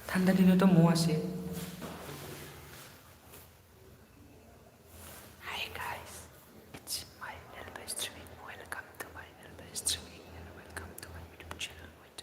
ঠাণ্ডা দিনতো মহ আছে। Hi guys, it's my Elba streaming. Welcome to my Elba streaming and welcome to my YouTube channel. Wait.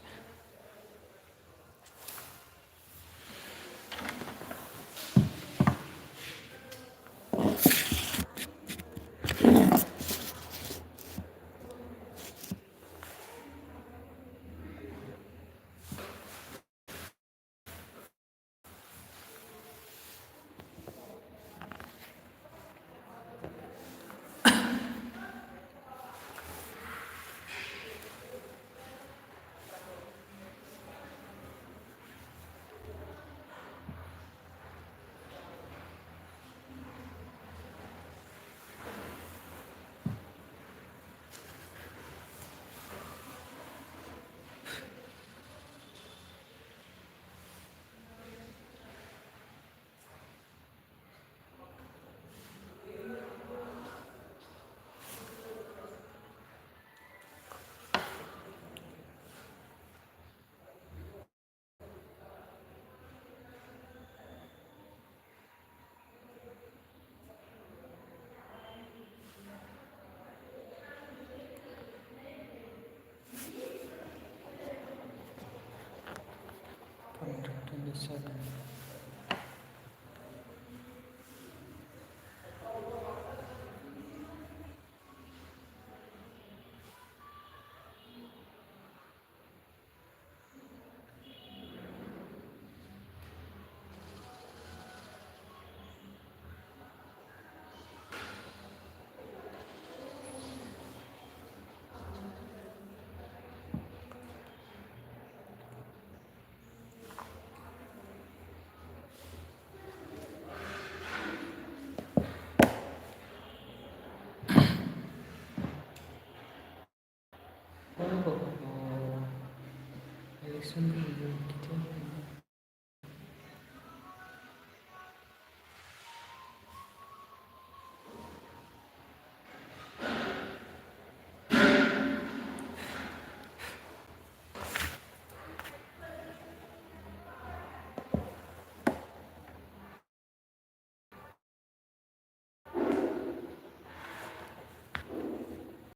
Point 27. Oh, election dulu gitu.